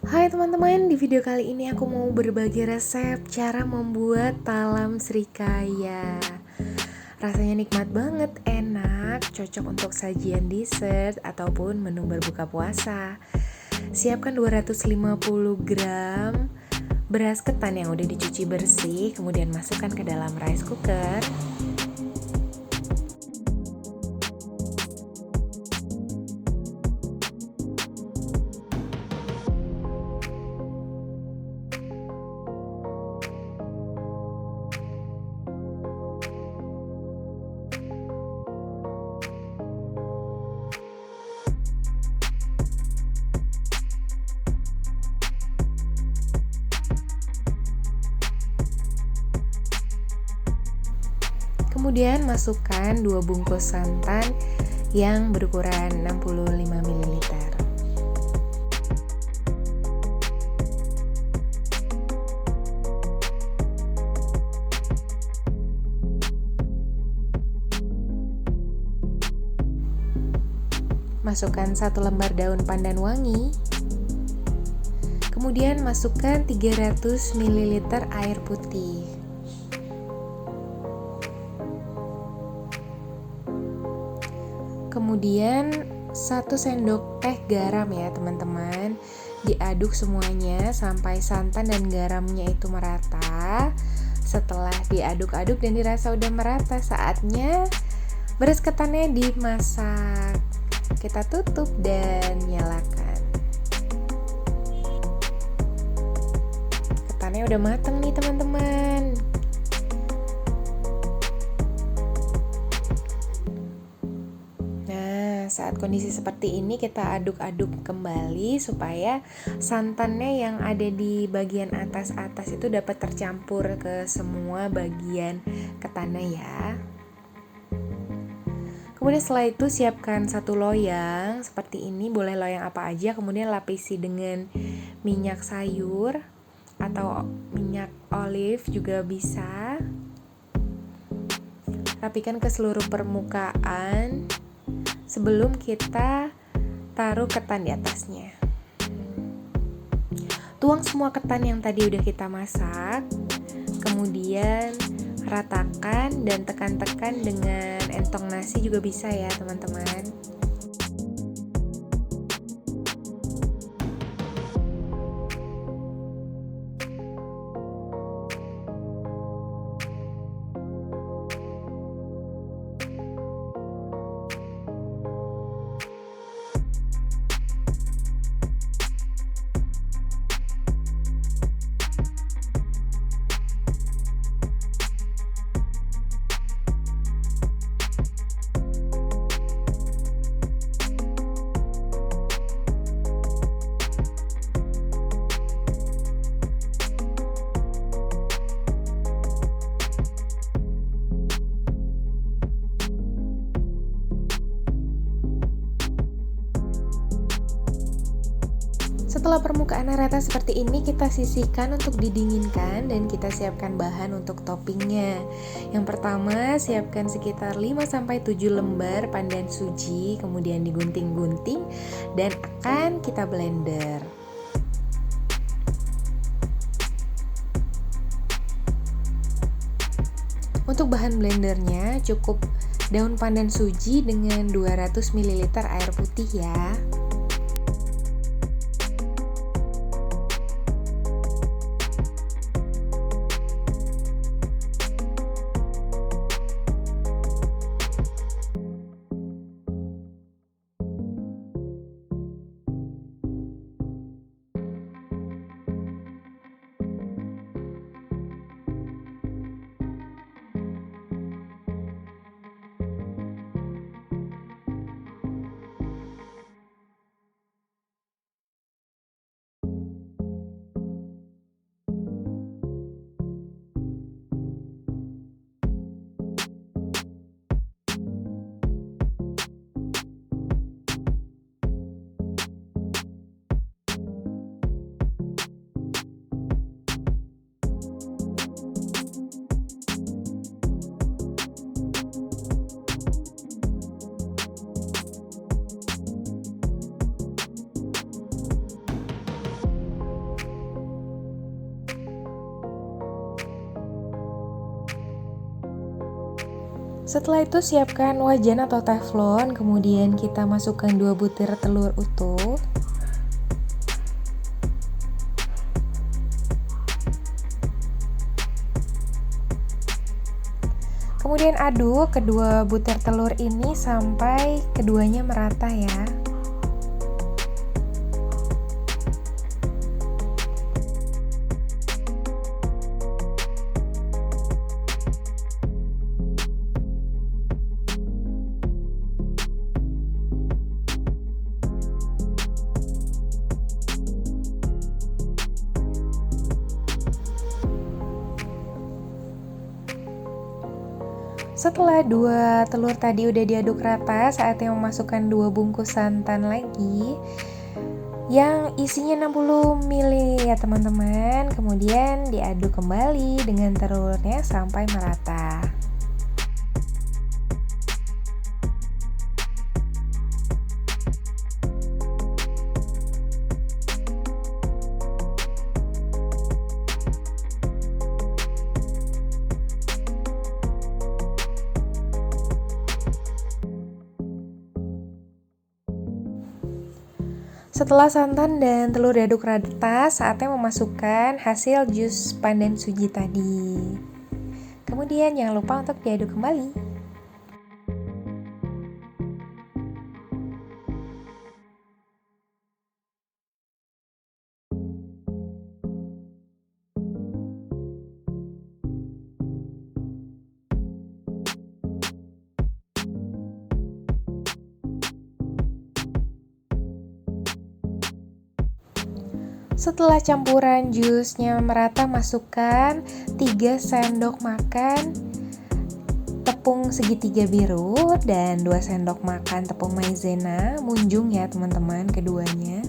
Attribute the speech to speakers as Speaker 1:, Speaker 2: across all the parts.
Speaker 1: Hai teman-teman, di video kali ini aku mau berbagi resep cara membuat talam srikaya. Rasanya nikmat banget, enak, cocok untuk sajian dessert ataupun menu berbuka puasa. Siapkan 250 gram beras ketan yang udah dicuci bersih, kemudian masukkan ke dalam rice cooker. Kemudian masukkan 2 bungkus santan yang berukuran 65 ml. Masukkan 1 lembar daun pandan wangi. Kemudian masukkan 300 ml air putih. Kemudian 1 sendok teh garam ya teman-teman. Diaduk semuanya sampai santan dan garamnya itu merata. Setelah diaduk-aduk dan dirasa udah merata, saatnya beras ketannya dimasak. Kita tutup dan nyalakan. Ketannya udah mateng nih teman-teman. Saat kondisi seperti ini kita aduk-aduk kembali supaya santannya yang ada di bagian atas-atas itu dapat tercampur ke semua bagian ketannya ya. Kemudian setelah itu siapkan 1 loyang seperti ini, boleh loyang apa aja, kemudian lapisi dengan minyak sayur atau minyak olive juga bisa. Rapikan ke seluruh permukaan sebelum kita taruh ketan di atasnya. Tuang semua ketan yang tadi udah kita masak, kemudian ratakan dan tekan-tekan dengan entong nasi juga bisa ya teman-teman. Setelah permukaan rata seperti ini, kita sisihkan untuk didinginkan dan kita siapkan bahan untuk toppingnya. Yang pertama, siapkan sekitar 5-7 lembar pandan suji, kemudian digunting-gunting dan akan kita blender. Untuk bahan blendernya cukup daun pandan suji dengan 200 ml air putih ya. Setelah itu siapkan wajan atau teflon, kemudian kita masukkan 2 butir telur utuh. Kemudian aduk kedua butir telur ini sampai keduanya merata ya. Setelah 2 telur tadi udah diaduk rata, saatnya memasukkan 2 bungkus santan lagi yang isinya 60 ml ya teman-teman. Kemudian diaduk kembali dengan telurnya sampai merata. Setelah santan dan telur diaduk rata, saatnya memasukkan hasil jus pandan suji tadi. Kemudian jangan lupa untuk diaduk kembali. Setelah campuran jusnya merata, masukkan 3 sendok makan tepung segitiga biru dan 2 sendok makan tepung maizena. Munjung ya teman-teman keduanya.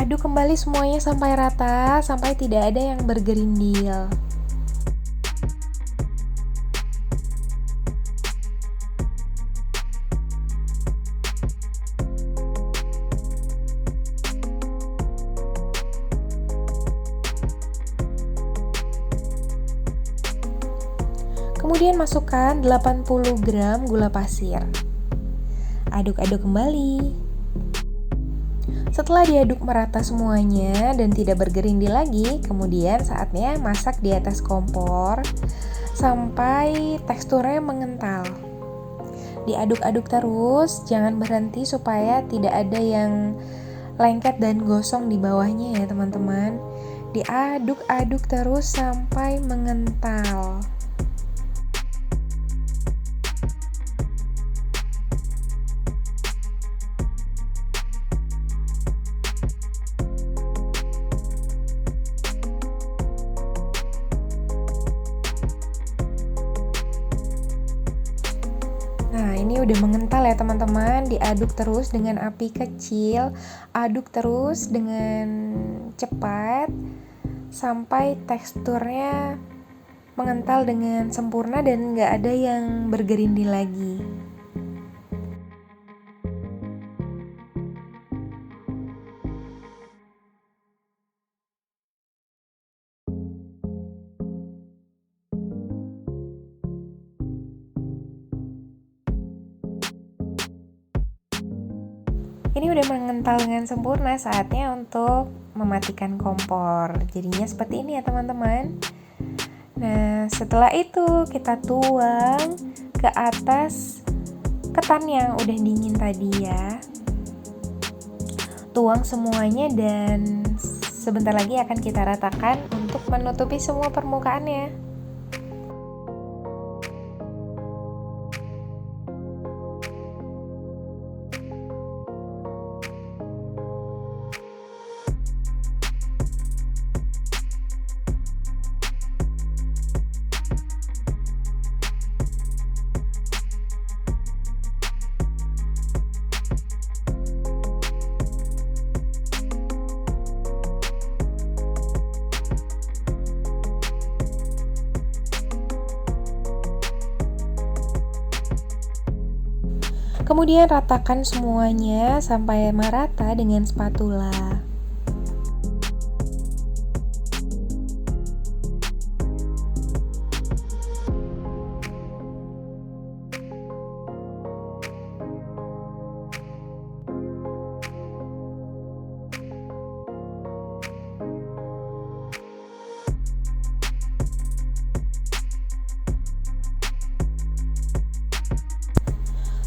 Speaker 1: Aduk kembali semuanya sampai rata, sampai tidak ada yang bergerindil. Kemudian masukkan 80 gram gula pasir. Aduk-aduk kembali. Setelah diaduk merata semuanya dan tidak bergerindil lagi, kemudian saatnya masak di atas kompor sampai teksturnya mengental. Diaduk-aduk terus, jangan berhenti supaya tidak ada yang lengket dan gosong di bawahnya ya teman-teman. Diaduk-aduk terus sampai mengental. Nah, ini udah mengental ya teman-teman. Diaduk terus dengan api kecil, aduk terus dengan cepat sampai teksturnya mengental dengan sempurna dan nggak ada yang bergerindil lagi. Ini udah mengental dengan sempurna, saatnya untuk mematikan kompor. Jadinya seperti ini ya teman-teman. Nah, setelah itu kita tuang ke atas ketan yang udah dingin tadi ya. Tuang semuanya dan sebentar lagi akan kita ratakan untuk menutupi semua permukaannya. Kemudian ratakan semuanya sampai merata dengan spatula.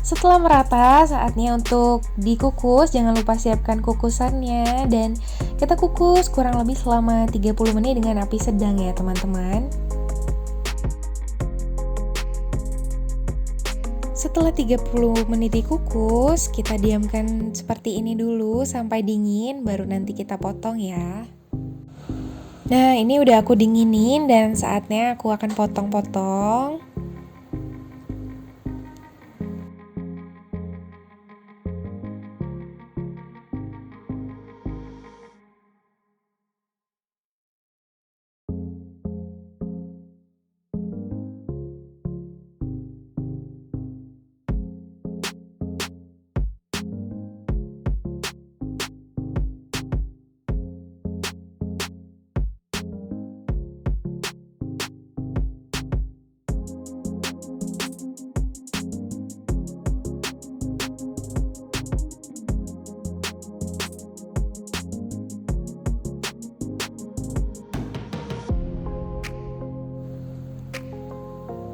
Speaker 1: Setelah merata, saatnya untuk dikukus. Jangan lupa siapkan kukusannya dan kita kukus kurang lebih selama 30 menit dengan api sedang ya teman-teman. Setelah 30 menit dikukus, kita diamkan seperti ini dulu sampai dingin, baru nanti kita potong ya. Nah, ini udah aku dinginin dan saatnya aku akan potong-potong.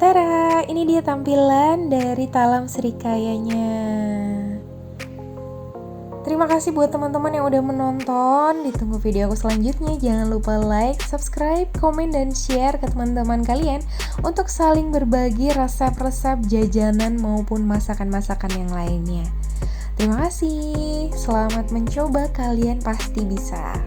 Speaker 1: Tara, ini dia tampilan dari talam srikayanya. Terima kasih buat teman-teman yang udah menonton. Ditunggu video aku selanjutnya. Jangan lupa like, subscribe, komen, dan share ke teman-teman kalian untuk saling berbagi resep-resep jajanan maupun masakan-masakan yang lainnya. Terima kasih. Selamat mencoba, kalian pasti bisa.